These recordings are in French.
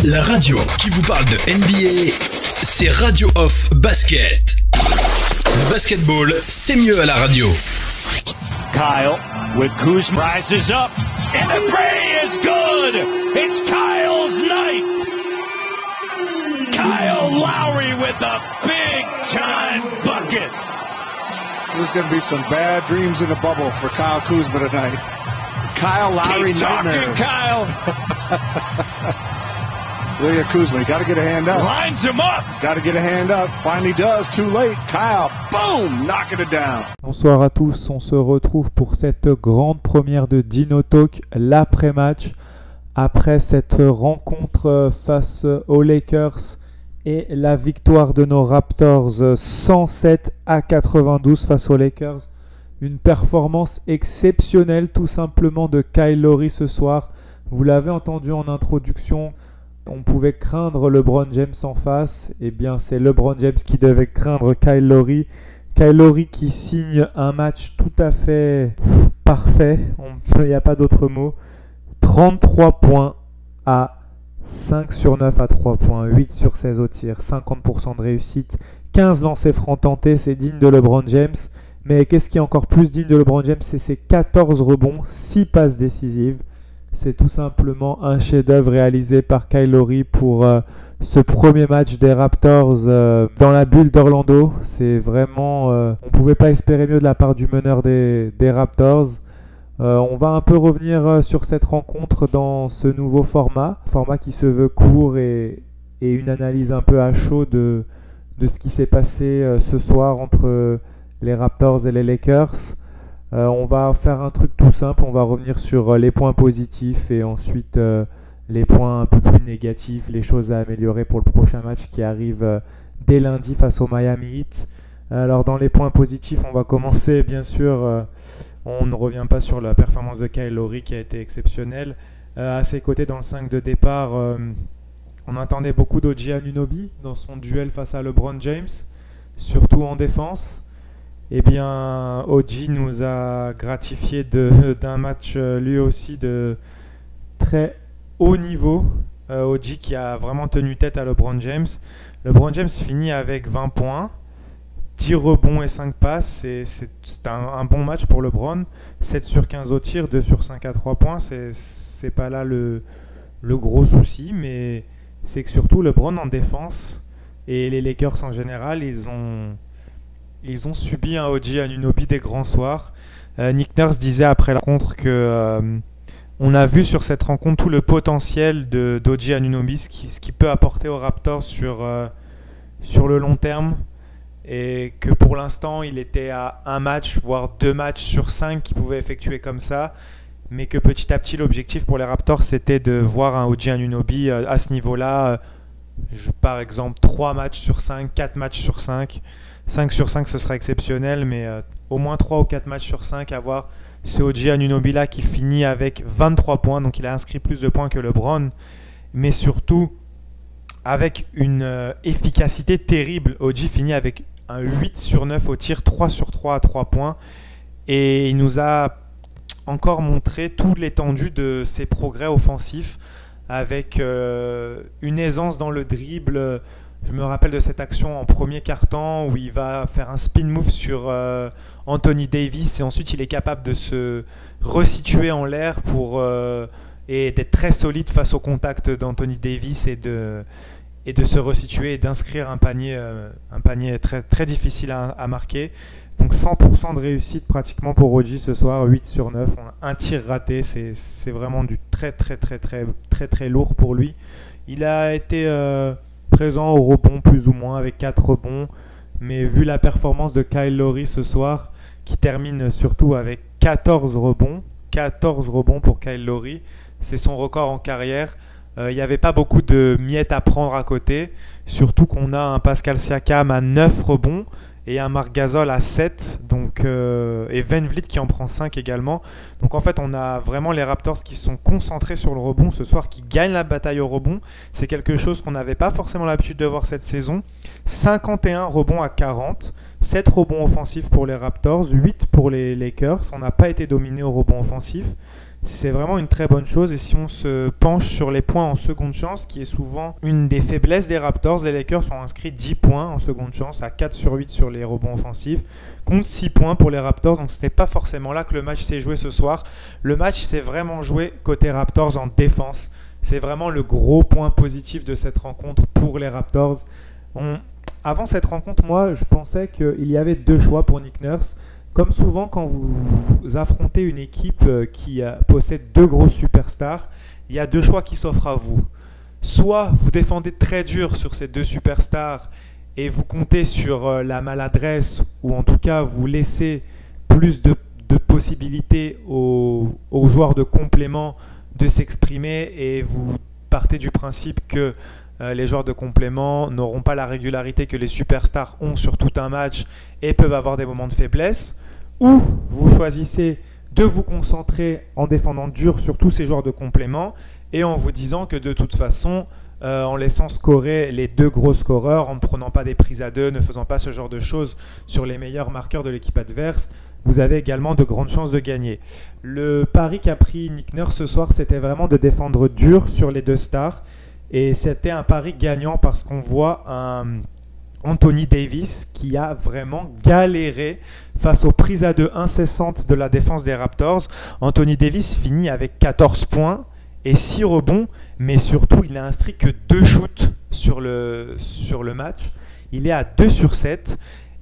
La radio qui vous parle de NBA, c'est Radio Off Basket. Le basketball, c'est mieux à la radio. Kyle with Kuzma rises up and the three is good. It's Kyle's night. Kyle Lowry with a big time bucket. There's going to be some bad dreams in the bubble for Kyle Kuzma tonight. Kyle Lowry nightmares. Kyle. Look at Kuzma. Got to get a hand up. Lines him up. Got to get a hand up. Finally does. Too late. Kyle, boom, knocking it down. Bonsoir à tous. On se retrouve pour cette grande première de Dino Talk, l'après-match. Après cette rencontre face aux Lakers et la victoire de nos Raptors 107-92 face aux Lakers. Une performance exceptionnelle tout simplement de Kyle Lowry ce soir. Vous l'avez entendu en introduction. On pouvait craindre LeBron James en face. Eh bien, c'est LeBron James qui devait craindre Kyle Lowry. Kyle Lowry qui signe un match tout à fait parfait. Il n'y a pas d'autre mot. 33 points à 5 sur 9 à 3 points. 8 sur 16 au tir. 50% de réussite. 15 lancers francs tentés. C'est digne de LeBron James. Mais qu'est-ce qui est encore plus digne de LeBron James? C'est ses 14 rebonds, 6 passes décisives. C'est tout simplement un chef-d'œuvre réalisé par Kyle Lowry pour ce premier match des Raptors dans la bulle d'Orlando. C'est vraiment, on ne pouvait pas espérer mieux de la part du meneur des Raptors. On va un peu revenir sur cette rencontre dans ce nouveau format qui se veut court et une analyse un peu à chaud de ce qui s'est passé ce soir entre les Raptors et les Lakers. On va faire un truc tout simple, on va revenir sur les points positifs et ensuite les points un peu plus négatifs, les choses à améliorer pour le prochain match qui arrive dès lundi face au Miami Heat. Alors dans les points positifs, on va commencer bien sûr, on ne revient pas sur la performance de Kyle Lowry qui a été exceptionnelle. À ses côtés dans le 5 de départ, on attendait beaucoup d'OG Anunoby dans son duel face à LeBron James, surtout en défense. Eh bien, OG nous a gratifié d'un match lui aussi de très haut niveau. OG qui a vraiment tenu tête à LeBron James. LeBron James finit avec 20 points, 10 rebonds et 5 passes. C'est un bon match pour LeBron. 7 sur 15 au tir, 2 sur 5 à 3 points. C'est pas là le gros souci, mais c'est que surtout LeBron en défense et les Lakers en général, ils ont subi un OG Anunoby des grands soirs. Nick Nurse disait après la rencontre que on a vu sur cette rencontre tout le potentiel d'OG Anunoby, ce qui peut apporter aux Raptors sur le long terme, et que pour l'instant il était à un match voire 2 matchs sur 5 qu'il pouvait effectuer comme ça, mais que petit à petit l'objectif pour les Raptors c'était de voir un OG Anunoby à ce niveau-là, par exemple 3 matchs sur 5, 4 matchs sur 5. 5 sur 5 ce sera exceptionnel, mais au moins 3 ou 4 matchs sur 5 à voir ce OG Anunoby là qui finit avec 23 points, donc il a inscrit plus de points que LeBron, mais surtout avec une efficacité terrible. OG finit avec un 8 sur 9 au tir, 3 sur 3 à 3 points, et il nous a encore montré toute l'étendue de ses progrès offensifs avec une aisance dans le dribble. Je me rappelle de cette action en premier quart-temps où il va faire un spin move sur Anthony Davis et ensuite il est capable de se resituer en l'air et d'être très solide face au contact d'Anthony Davis et de se resituer et d'inscrire un panier très, très difficile à marquer. Donc 100% de réussite pratiquement pour OG ce soir, 8 sur 9, un tir raté, c'est vraiment du très très très très très très lourd pour lui. Il a été présent au rebond plus ou moins avec 4 rebonds, mais vu la performance de Kyle Lowry ce soir qui termine surtout avec 14 rebonds pour Kyle Lowry, c'est son record en carrière. Il n'y avait pas beaucoup de miettes à prendre à côté, surtout qu'on a un Pascal Siakam à 9 rebonds et un Marc Gasol à 7, et Van Vliet qui en prend 5 également. Donc en fait on a vraiment les Raptors qui se sont concentrés sur le rebond ce soir, qui gagnent la bataille au rebond. C'est quelque chose qu'on n'avait pas forcément l'habitude de voir cette saison. 51 rebonds à 40, 7 rebonds offensifs pour les Raptors, 8 pour les Lakers. On n'a pas été dominé au rebond offensif. c'est vraiment une très bonne chose. Et si on se penche sur les points en seconde chance, qui est souvent une des faiblesses des Raptors, les Lakers ont inscrit 10 points en seconde chance, à 4 sur 8 sur les rebonds offensifs, contre 6 points pour les Raptors. Donc ce n'est pas forcément là que le match s'est joué ce soir. Le match s'est vraiment joué côté Raptors en défense. C'est vraiment le gros point positif de cette rencontre pour les Raptors. Avant cette rencontre, moi, je pensais qu'il y avait 2 choix pour Nick Nurse. Comme souvent, quand vous affrontez une équipe qui possède 2 grosses superstars, il y a 2 choix qui s'offrent à vous. Soit vous défendez très dur sur ces 2 superstars et vous comptez sur la maladresse, ou en tout cas vous laissez plus de possibilités aux joueurs de complément de s'exprimer, et vous partez du principe que les joueurs de complément n'auront pas la régularité que les superstars ont sur tout un match et peuvent avoir des moments de faiblesse. Ou vous choisissez de vous concentrer en défendant dur sur tous ces joueurs de complément et en vous disant que de toute façon, en laissant scorer les 2 gros scoreurs, en ne prenant pas des prises à 2, ne faisant pas ce genre de choses sur les meilleurs marqueurs de l'équipe adverse, vous avez également de grandes chances de gagner. Le pari qu'a pris Nick Nurse ce soir, c'était vraiment de défendre dur sur les 2 stars. Et c'était un pari gagnant parce qu'on voit un Anthony Davis qui a vraiment galéré face aux prises à 2 incessantes de la défense des Raptors. Anthony Davis finit avec 14 points et 6 rebonds, mais surtout il n'a inscrit que 2 shoots sur le match. Il est à 2 sur 7.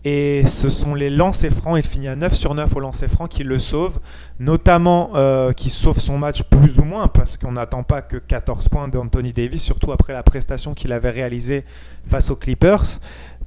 Et ce sont les lancers francs, il finit à 9 sur 9 au lancer franc qui le sauve, notamment qui sauve son match plus ou moins, parce qu'on n'attend pas que 14 points d'Anthony Davis, surtout après la prestation qu'il avait réalisée face aux Clippers.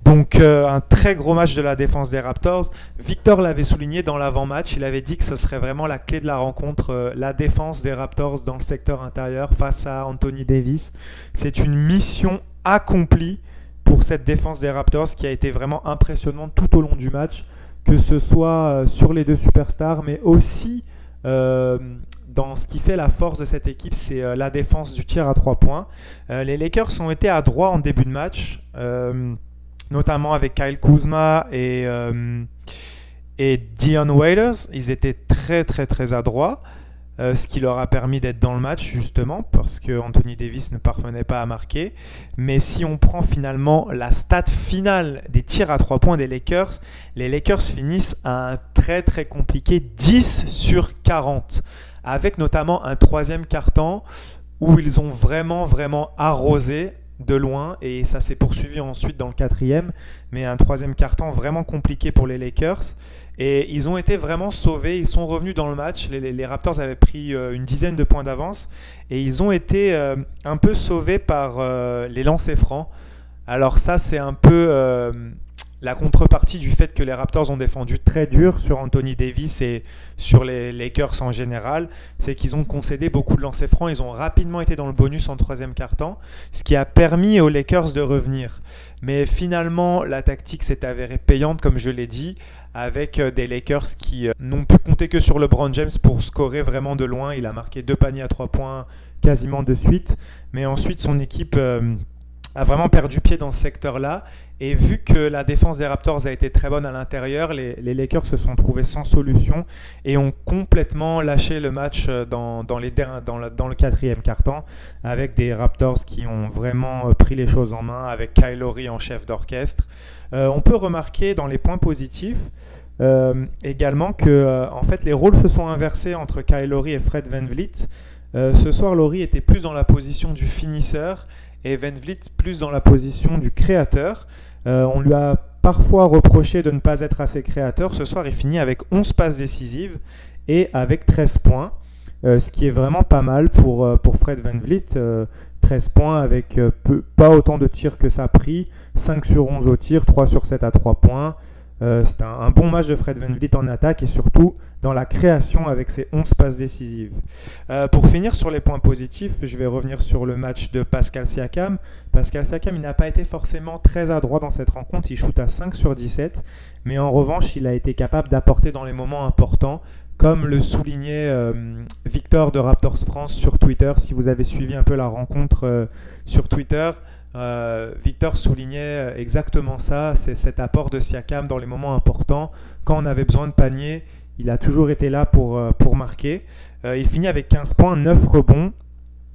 Donc un très gros match de la défense des Raptors. Victor l'avait souligné dans l'avant-match, il avait dit que ce serait vraiment la clé de la rencontre, la défense des Raptors dans le secteur intérieur face à Anthony Davis. C'est une mission accomplie pour cette défense des Raptors qui a été vraiment impressionnante tout au long du match, que ce soit sur les 2 superstars, mais aussi dans ce qui fait la force de cette équipe, c'est la défense du tir à 3 points. Les Lakers ont été adroits en début de match, notamment avec Kyle Kuzma et Dion Waiters. Ils étaient très très très adroits. Ce qui leur a permis d'être dans le match justement parce que Anthony Davis ne parvenait pas à marquer. Mais si on prend finalement la stat finale des tirs à 3 points des Lakers, les Lakers finissent à un très très compliqué 10 sur 40, avec notamment un 3e quart-temps où ils ont vraiment vraiment arrosé de loin, et ça s'est poursuivi ensuite dans le 4e, mais un 3e quart-temps vraiment compliqué pour les Lakers. Et ils ont été vraiment sauvés, ils sont revenus dans le match. Les Raptors avaient pris une dizaine de points d'avance et ils ont été un peu sauvés par les lancers francs. Alors ça, c'est un peu la contrepartie du fait que les Raptors ont défendu très dur sur Anthony Davis et sur les Lakers en général. C'est qu'ils ont concédé beaucoup de lancers francs, ils ont rapidement été dans le bonus en 3e quart-temps, ce qui a permis aux Lakers de revenir. Mais finalement, la tactique s'est avérée payante, comme je l'ai dit, avec des Lakers qui n'ont pu compter que sur LeBron James pour scorer vraiment de loin. Il a marqué 2 paniers à 3 points quasiment de suite. Mais ensuite, son équipe a vraiment perdu pied dans ce secteur-là. Et vu que la défense des Raptors a été très bonne à l'intérieur, les Lakers se sont trouvés sans solution et ont complètement lâché le match dans le 4e quart-temps, avec des Raptors qui ont vraiment pris les choses en main, avec Kyle Lowry en chef d'orchestre. On peut remarquer dans les points positifs également que en fait, les rôles se sont inversés entre Kyle Lowry et Fred VanVleet. Ce soir, Lowry était plus dans la position du finisseur et VanVleet plus dans la position du créateur. On lui a parfois reproché de ne pas être assez créateur. Ce soir, il finit avec 11 passes décisives et avec 13 points, ce qui est vraiment pas mal pour Fred VanVleet. 13 points avec pas autant de tirs que ça a pris, 5 sur 11 au tir, 3 sur 7 à 3 points. C'est un bon match de Fred VanVleet en attaque et surtout dans la création avec ses 11 passes décisives. Pour finir sur les points positifs, je vais revenir sur le match de Pascal Siakam. Pascal Siakam, il n'a pas été forcément très adroit dans cette rencontre, il shoot à 5 sur 17, mais en revanche, il a été capable d'apporter dans les moments importants, comme le soulignait Victor de Raptors France sur Twitter. Si vous avez suivi un peu la rencontre sur Twitter, Victor soulignait exactement ça, c'est cet apport de Siakam dans les moments importants. Quand on avait besoin de panier, Il a toujours été là pour marquer. Il finit avec 15 points, 9 rebonds,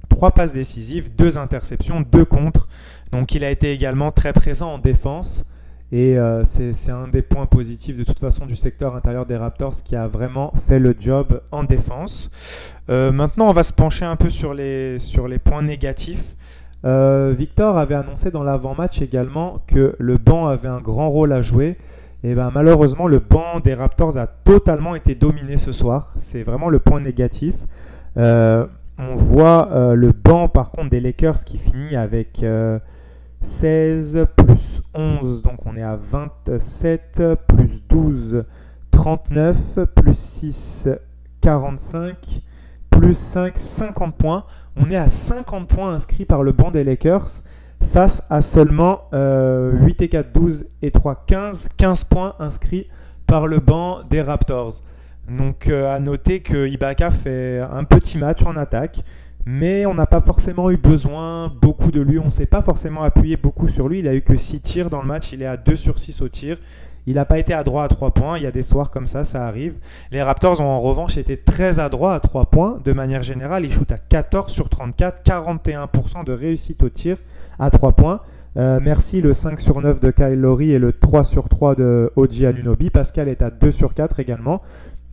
3 passes décisives, 2 interceptions, 2 contres. Donc il a été également très présent en défense. Et c'est un des points positifs de toute façon du secteur intérieur des Raptors qui a vraiment fait le job en défense. Maintenant, on va se pencher un peu sur les points négatifs. Victor avait annoncé dans l'avant-match également que le banc avait un grand rôle à jouer. Et ben, malheureusement, le banc des Raptors a totalement été dominé ce soir. C'est vraiment le point négatif. On voit le banc par contre des Lakers qui finit avec 16 plus 11, donc on est à 27, plus 12, 39, plus 6, 45, plus 5, 50 points. On est à 50 points inscrits par le banc des Lakers face à seulement 8 et 4, 12 et 3, 15 points inscrits par le banc des Raptors. Donc à noter que Ibaka fait un petit match en attaque, mais on n'a pas forcément eu besoin beaucoup de lui. On ne s'est pas forcément appuyé beaucoup sur lui. Il a eu que 6 tirs dans le match. Il est à 2 sur 6 au tir. Il n'a pas été adroit à 3 points. Il y a des soirs comme ça arrive. Les Raptors ont en revanche été très adroits à 3 points. De manière générale, ils shootent à 14 sur 34, 41% de réussite au tir à 3 points. Merci le 5 sur 9 de Kyle Lowry et le 3 sur 3 de OG Anunoby. Pascal est à 2 sur 4 également.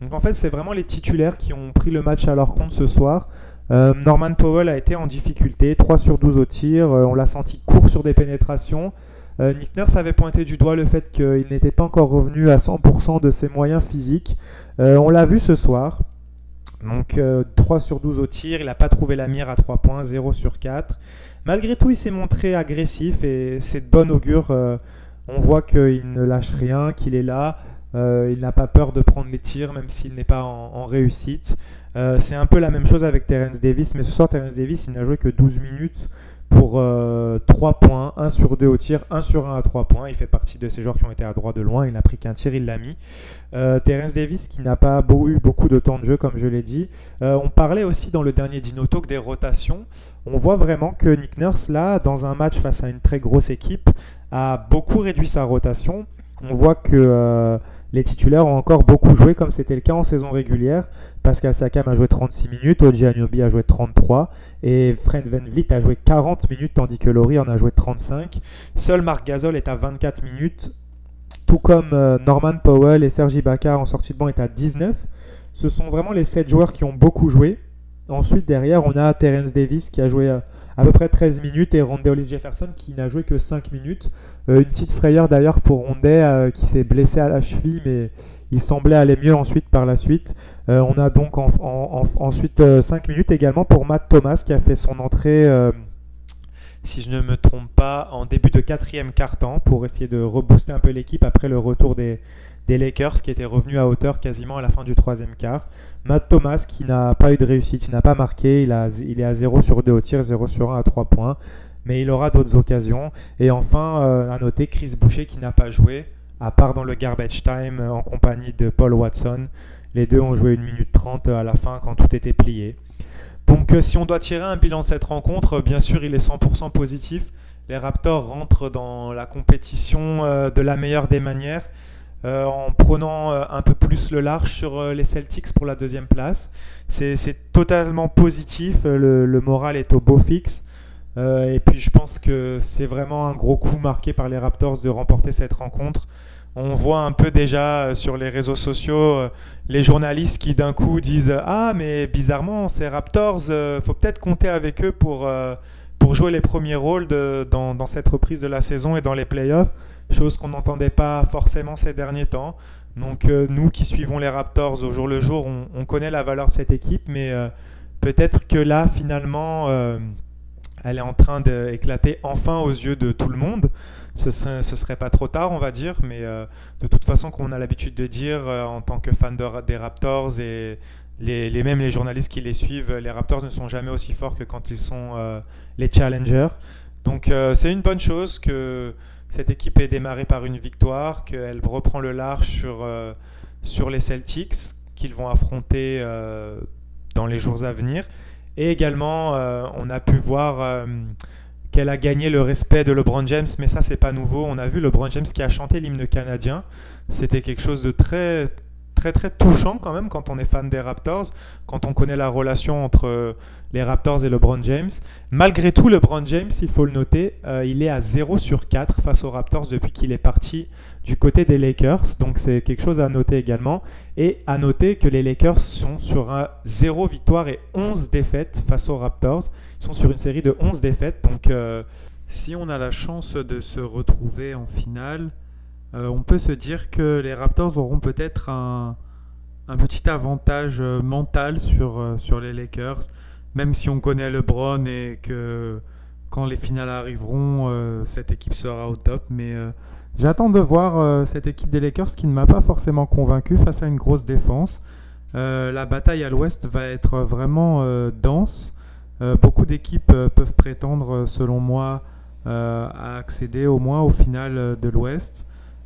Donc en fait, c'est vraiment les titulaires qui ont pris le match à leur compte ce soir. Norman Powell a été en difficulté, 3 sur 12 au tir, on l'a senti court sur des pénétrations. Nick Nurse avait pointé du doigt le fait qu'il n'était pas encore revenu à 100% de ses moyens physiques. On l'a vu ce soir, donc 3 sur 12 au tir, il n'a pas trouvé la mire à 3 points, 0 sur 4. Malgré tout, il s'est montré agressif et c'est de bon augure. On voit qu'il ne lâche rien, qu'il est là. Il n'a pas peur de prendre les tirs, même s'il n'est pas en réussite. C'est un peu la même chose avec Terence Davis, mais ce soir Terence Davis il n'a joué que 12 minutes pour 3 points, 1 sur 2 au tir, 1 sur 1 à 3 points. Il fait partie de ces joueurs qui ont été à droit de loin, il n'a pris qu'un tir, il l'a mis. Terence Davis qui n'a pas eu beaucoup de temps de jeu comme je l'ai dit. On parlait aussi dans le dernier Dino Talk des rotations. On voit vraiment que Nick Nurse là, dans un match face à une très grosse équipe, a beaucoup réduit sa rotation. On voit que les titulaires ont encore beaucoup joué comme c'était le cas en saison régulière. Pascal Siakam a joué 36 minutes, OG Anunoby a joué 33 et Fred VanVleet a joué 40 minutes tandis que Lowry en a joué 35. Seul Marc Gasol est à 24 minutes, tout comme Norman Powell et Serge Ibaka en sortie de banc est à 19. Ce sont vraiment les 7 joueurs qui ont beaucoup joué. Ensuite derrière on a Terence Davis qui a joué à peu prez 13 minutes et Rondae Hollis-Jefferson qui n'a joué que 5 minutes. Une petite frayeur d'ailleurs pour Rondae qui s'est blessé à la cheville mais il semblait aller mieux ensuite par la suite. On a donc ensuite 5 minutes également pour Matt Thomas qui a fait son entrée, si je ne me trompe pas, en début de 4e quart-temps pour essayer de rebooster un peu l'équipe après le retour des Lakers qui étaient revenus à hauteur quasiment à la fin du 3e quart. Matt Thomas qui n'a pas eu de réussite, il n'a pas marqué, il est à 0 sur 2 au tir, 0 sur 1 à 3 points. Mais il aura d'autres occasions. Et enfin, à noter Chris Boucher qui n'a pas joué, à part dans le garbage time en compagnie de Paul Watson. Les deux ont joué 1 minute 30 à la fin quand tout était plié. Donc si on doit tirer un bilan de cette rencontre, bien sûr il est 100% positif. Les Raptors rentrent dans la compétition de la meilleure des manières. En prenant un peu plus le large sur les Celtics pour la 2e place. C'est totalement positif, le moral est au beau fixe. Et puis je pense que c'est vraiment un gros coup marqué par les Raptors de remporter cette rencontre. On voit un peu déjà sur les réseaux sociaux les journalistes qui d'un coup disent « Ah mais bizarrement ces Raptors, faut peut-être compter avec eux pour jouer les premiers rôles dans cette reprise de la saison et dans les playoffs ». Chose qu'on n'entendait pas forcément ces derniers temps. Donc nous qui suivons les Raptors au jour le jour, on connaît la valeur de cette équipe, mais peut-être que là finalement elle est en train d'éclater enfin aux yeux de tout le monde. Ce serait pas trop tard on va dire, mais de toute façon comme on a l'habitude de dire en tant que fan des Raptors et même les journalistes qui les suivent, les Raptors ne sont jamais aussi forts que quand ils sont les challengers. Donc c'est une bonne chose que cette équipe est démarrée par une victoire, qu'elle reprend le large sur les Celtics qu'ils vont affronter dans les jours à venir. Et également, on a pu voir qu'elle a gagné le respect de LeBron James, mais ça, c'est pas nouveau. On a vu LeBron James qui a chanté l'hymne canadien. C'était quelque chose de très, très très touchant quand même quand on est fan des Raptors, quand on connaît la relation entre les Raptors et LeBron James. Malgré tout, LeBron James, il faut le noter, il est à 0/4 face aux Raptors depuis qu'il est parti du côté des Lakers. Donc c'est quelque chose à noter également. Et à noter que les Lakers sont sur un 0 victoire et 11 défaites face aux Raptors. Ils sont sur une série de 11 défaites. Donc si on a la chance de se retrouver en finale, on peut se dire que les Raptors auront peut-être un petit avantage mental sur les Lakers, même si on connaît LeBron et que quand les finales arriveront, cette équipe sera au top. Mais j'attends de voir cette équipe des Lakers qui ne m'a pas forcément convaincu face à une grosse défense. La bataille à l'ouest va être vraiment dense. Beaucoup d'équipes peuvent prétendre, selon moi, à accéder au moins aux finales de l'ouest.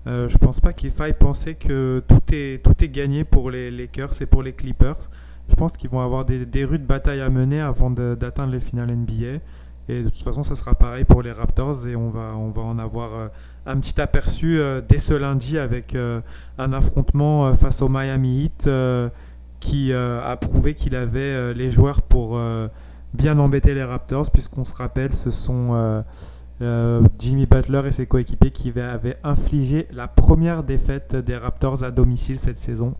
Je ne pense pas qu'il faille penser que tout est gagné pour les Lakers et pour les Clippers. Je pense qu'ils vont avoir des rudes batailles à mener avant d'atteindre les finales NBA. Et de toute façon, ça sera pareil pour les Raptors et on va en avoir un petit aperçu dès ce lundi avec un affrontement face au Miami Heat qui a prouvé qu'il avait les joueurs pour bien embêter les Raptors, puisqu'on se rappelle, ce sont Jimmy Butler et ses coéquipiers qui avaient infligé la première défaite des Raptors à domicile cette saison.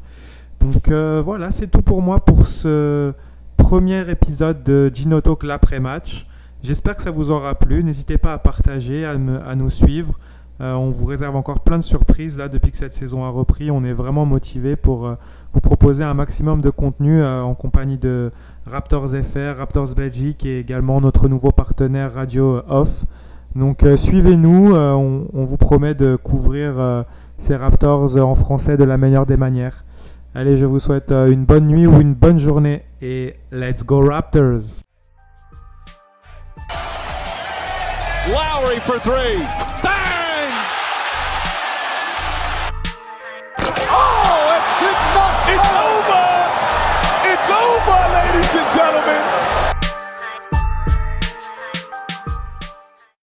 Donc voilà, c'est tout pour moi pour ce premier épisode de Gino Talk l'après-match. J'espère que ça vous aura plu. N'hésitez pas à partager, à nous suivre. On vous réserve encore plein de surprises là depuis que cette saison a repris. On est vraiment motivé pour vous proposer un maximum de contenu en compagnie de Raptors FR, Raptors Belgique et également notre nouveau partenaire Radio Off. Donc suivez-nous, on vous promet de couvrir ces Raptors en français de la meilleure des manières. Allez, je vous souhaite une bonne nuit ou une bonne journée et let's go Raptors! Lowry for three.